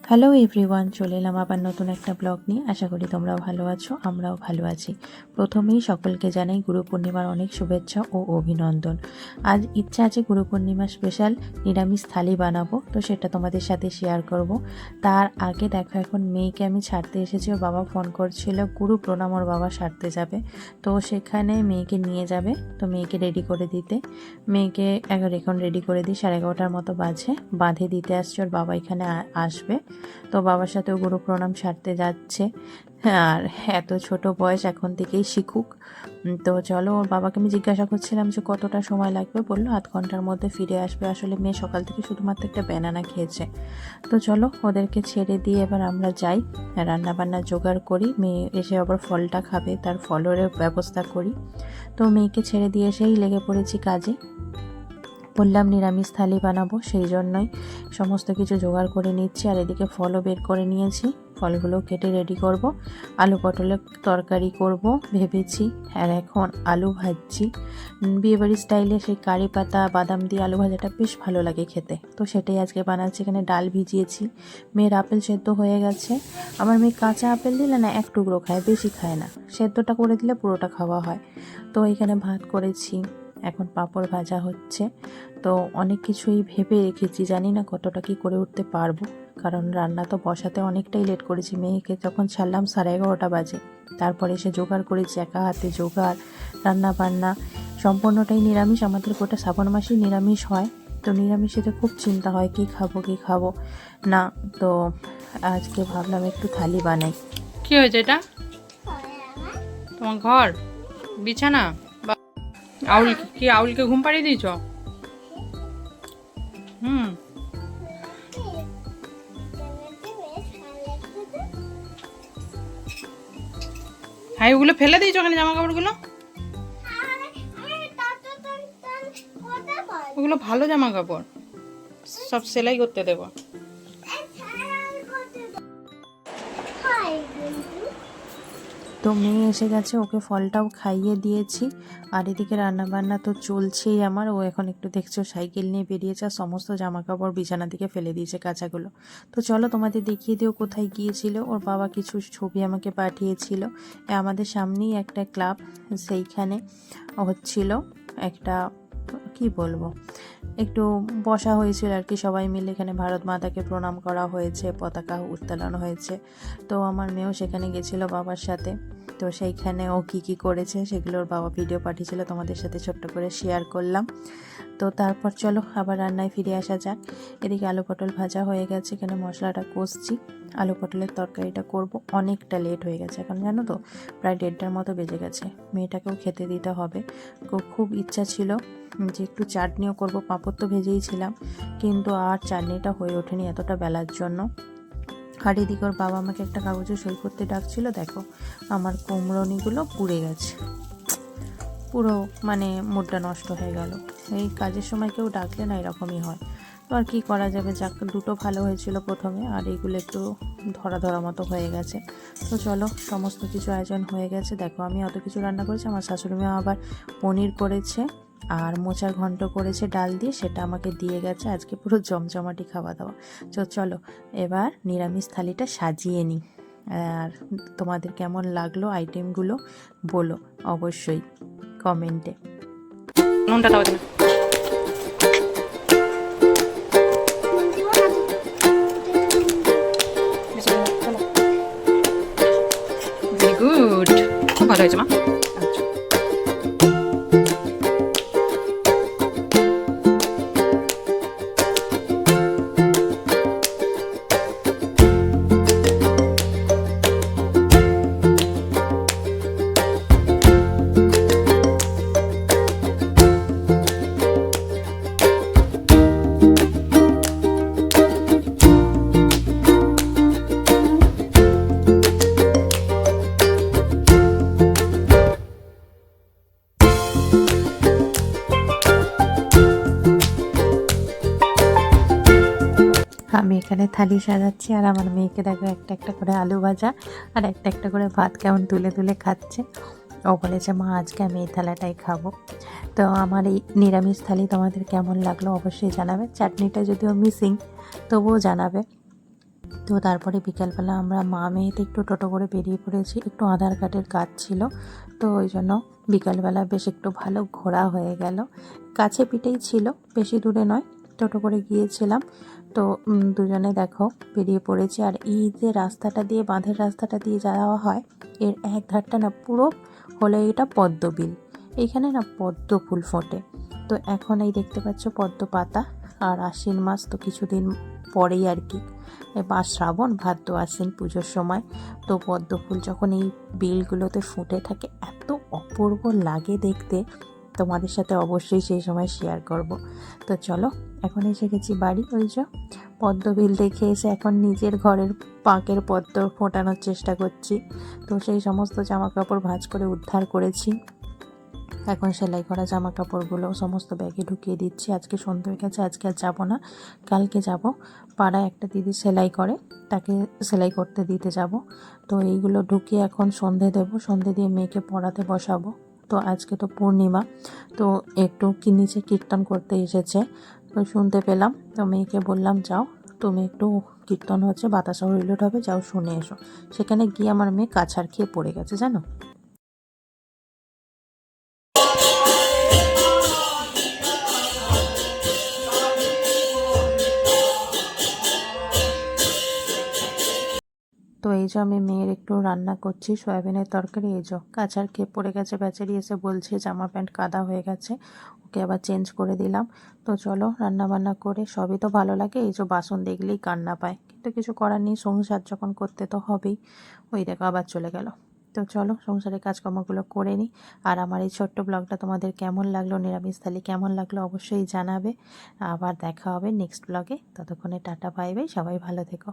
Hello everyone, চলে এলাম আবার নতুন একটা ব্লগ নিয়ে। আশা করি তোমরাও ভালো আছো, আমরাও ভালো আছি। প্রথমেই সকলকে জানাই গুরু পূর্ণিমার অনেক শুভেচ্ছা ও অভিনন্দন। আজ ইচ্ছা আছে গুরু পূর্ণিমা স্পেশাল নিরামিষ থালি বানাবো, তো সেটা তোমাদের সাথে শেয়ার করব। তার আগে দেখো, এখন মেয়েকে আমি ছাড়তে এসেছি। ওর বাবা ফোন করছিল, গুরু প্রণাম ওর বাবা সারতে যাবে, তো সেখানে মেয়েকে নিয়ে যাবে। তো মেয়েকে রেডি করে দিতে, মেয়েকে এখন রেডি করে দিই। 11:30টার মতো বাজে, বাঁধে দিতে আসছে। ওর বাবা এখানে আসবে, তো বাবার সাথেও গুরু প্রণাম সারতে যাচ্ছে। আর এত ছোট বয়স, এখন থেকেই শিখুক। তো চলো, ওর বাবাকে আমি জিজ্ঞাসা করছিলাম যে কতটা সময় লাগবে, বললো আধ ঘন্টার মধ্যে ফিরে আসবে। আসলে মেয়ে সকাল থেকে শুধুমাত্র একটা ব্যানানা খেয়েছে। তো চলো, ওদেরকে ছেড়ে দিয়ে এবার আমরা যাই, রান্না বান্না জোগাড় করি। মেয়ে এসে আবার ফলটা খাবে, তার ফলের ব্যবস্থা করি। তো মেয়েকে ছেড়ে দিয়ে এসেই লেগে পড়েছি কাজে। বললাম নিরামিষ থালি বানাবো, সেই জন্যই সমস্ত কিছু জোগাড় করে নিচ্ছি। আর এদিকে ফলও বের করে নিয়েছি, ফলগুলো কেটে রেডি করব। আলু পটলের তরকারি করব ভেবেছি, আর এখন আলু ভাজছি। বিয়েবাড়ি স্টাইলে সেই কারি পাতা বাদাম দিয়ে আলু ভাজাটা বেশ ভালো লাগে খেতে, তো সেটাই আজকে বানাচ্ছি। এখানে ডাল ভিজিয়েছি। মেয়ের আপেল সেদ্ধ হয়ে গেছে। আমার মেয়ে কাঁচা আপেল দিলে না এক টুকরো খায়, বেশি খায় না। সেদ্ধটা করে দিলে পুরোটা খাওয়া হয়। তো এখানে ভাত করেছি, এখন পাঁপড় ভাজা হচ্ছে। তো অনেক কিছুই ভেবে রেখেছি, জানি না কতটা কি করে উঠতে পারবো, কারণ রান্না তো বসাতে অনেকটাই লেট করেছি। মেয়েকে যখন ছাড়লাম 11:30 বাজে, তারপরে এসে জোগাড় করেছি, একা হাতে জোগাড়, রান্না বান্না সম্পূর্ণটাই নিরামিষ। আমাদের গোটা শ্রাবণ মাসেই নিরামিষ হয়, তো নিরামিষেতে খুব চিন্তা হয় কি খাবো না। তো আজকে ভাবলাম একটু থালি বানাই। কি হয়েছে এটা? তোমার ঘর বিছানা? আউল কি আউলকে ঘুম পাড়িয়ে দিয়েছ? হুম, হ্যাঁ, ওগুলো ফেলে দিয়েছো ওখানে, জামা কাপড়গুলো? ওগুলো ভালো জামা কাপড়, সব সেলাই করতে দেবো। তো মেয়ে এসে গেছে, ওকে ফলটাও খাইয়ে দিয়েছি। আর এদিকে রান্নাবান্না তো চলছেই আমার। ও এখন একটু দেখছো সাইকেল নিয়ে বেরিয়েছে, আর সমস্ত জামা কাপড় বিছানা থেকে ফেলে দিয়েছে কাঁচাগুলো। তো চলো তোমাদের দেখিয়ে দিও কোথায় গিয়েছিল। ওর বাবা কিছু ছবি আমাকে পাঠিয়েছিল। আমাদের সামনেই একটা ক্লাব, সেইখানে হচ্ছিল একটা, কি বলবো, একটু বসা হয়েছিল আর কি। সবাই মিলে এখানে ভারত মাতাকে প্রণাম করা হয়েছে, পতাকা উত্তোলন হয়েছে। তো আমার মেয়েও সেখানে গেছিলো বাবার সাথে। তো সেইখানে ও কী করেছে সেগুলোর বাবা ভিডিও পাঠিয়েছিল, তোমাদের সাথে ছোট্ট করে শেয়ার করলাম। তো তারপর চলো আবার রান্নায় ফিরে আসা যাক। এদিকে আলু পটল ভাজা হয়ে গেছে, এখানে মশলাটা কষছি। আলু পটলের তরকারিটা করব, অনেকটা লেট হয়ে গেছে এখন, জানো তো, প্রায় 1:30টার মতো বেজে গেছে। মেয়েটাকেও খেতে দিতে হবে। খুব ইচ্ছা ছিল যে একটু চাটনিও করব, পাঁপড় তো ভেজেইছিলাম, কিন্তু আর চাটনিটা হয়ে ওঠেনি এতটা বেলার জন্য। আর এদিকে ওর বাবা আমাকে একটা কাগজে সই করতে ডাকছিল। দেখো আমার কুমড়োনিগুলো পুড়ে গেছে, পুরো মানে মুডটা নষ্ট হয়ে গেল। এই কাজের সময় কেউ ডাকলে না এরকমই হয়। তো আর কী করা যাবে, যাক, দুটো ভালো হয়েছিল প্রথমে, আর এইগুলো একটু ধরা মতো হয়ে গেছে। তো চলো, সমস্ত কিছু আয়োজন হয়ে গেছে। দেখো আমি অত কিছু রান্না করেছি, আমার শাশুড়িমাও আবার পনির করেছে আর মোচার ঘন্ট করেছে ডাল দিয়ে, সেটা আমাকে দিয়ে গেছে। আজকে পুরো জমজমাটি খাওয়া দাওয়া। চলো এবার নিরামিষ থালিটা সাজিয়ে নিই। আর তোমাদের কেমন লাগলো আইটেমগুলো বলো অবশ্যই কমেন্টে। নুনটা দাও এখানে। ভেরি গুড, খুব ভালো হয়েছে মা। আচ্ছা, আমি এখানে থালি সাজাচ্ছি, আর আমার মেয়েকে দেখো একটা একটা করে আলু ভাজা আর একটা একটা করে ভাত কেমন তুলে তুলে খাচ্ছে। ও বলেছে মা আজকে আমি এই থালাটাই খাবো। তো আমার এই নিরামিষ থালি তোমাদের কেমন লাগলো অবশ্যই জানাবে। চাটনিটা যদিও মিসিং, তবুও জানাবে। তো তারপরে বিকালবেলা আমরা মা মেয়েতে একটু টোটো করে বেরিয়ে পড়েছি, একটু আধার কার্ডের কাজ ছিল, তো ওই জন্য বিকালবেলা বেশ একটু ভালো ঘোরা হয়ে গেল। কাছে পিঠেই ছিল, বেশি দূরে নয়, টোটো করে গিয়েছিলাম। তো দুজনে দেখো বেরিয়ে পড়েছি। আর এই যে রাস্তাটা দিয়ে, বাঁধের রাস্তাটা দিয়ে যাওয়া হয়, এর এক ধারটা না পুরো হলো এটা পদ্মবিল। এইখানে না পদ্ম ফুল ফোটে। তো এখন এই দেখতে পাচ্ছ পদ্ম পাতা। আর আশ্বিন মাস তো কিছুদিন পরেই আর কি, এবার শ্রাবণ ভাদ্র আশ্বিন পুজোর সময়। তো পদ্ম ফুল যখন এই বিলগুলোতে ফুটে থাকে এত অপূর্ব লাগে দেখতে, তোমাদের সাথে অবশ্যই সেই সময় শেয়ার করব। তো চলো, এখন এসে গেছি বাড়ি। ওই যে পদ্ম বিল দেখে এসে এখন নিজের ঘরের পাঁকের পদ্ম ফোটানোর চেষ্টা করছি। তো সেই সমস্ত জামা কাপড় ভাঁজ করে উদ্ধার করেছি। এখন সেলাই করা জামা কাপড়গুলো সমস্ত ব্যাগে ঢুকিয়ে দিচ্ছি। আজকে সন্ধ্যে হয়ে গেছে, আজকে আর যাবো না, কালকে যাব। পাড়ায় একটা দিদি সেলাই করে, তাকে সেলাই করতে দিতে যাব। তো এইগুলো ঢুকিয়ে এখন সন্ধে দেবো, সন্ধে দিয়ে মেয়েকে পড়াতে বসাবো। তো আজকে তো পূর্ণিমা, তো একটু নিচে কীর্তন করতে এসেছে, তো শুনতে পেলাম। তো মেয়েকে বললাম যাও তুমি, একটু কীর্তন হচ্ছে, বাতাসা হইলট হবে, যাও শুনে এসো। সেখানে গিয়ে আমার মেয়ে কাছাড় খেয়ে পড়ে গেছে জানো। তো এই যে আমি মেয়ের একটু রান্না করছি সয়াবিনের তরকারি। এই যে কাছার খেয়ে পড়ে গেছে, বেচারি এসে বলছে জামা প্যান্ট কাদা হয়ে গেছে, ওকে আবার চেঞ্জ করে দিলাম। তো চলো রান্না বান্না করে, সবই তো ভালো লাগে, এই যে বাসন দেখলেই কান্না পায়, কিন্তু কিছু করার নেই, সংসার যখন করতে তো হবেই। ওই দেখো আবার চলে গেল। তো চলো সংসারের কাজকর্মগুলো করে নিই। আর আমার এই ছোট্ট ব্লগটা তোমাদের কেমন লাগলো, নিরামিষ থালি কেমন লাগলো অবশ্যই জানাবে। আবার দেখা হবে নেক্সট ব্লগে, ততক্ষণে টাটা বাই বাই, সবাই ভালো থেকো।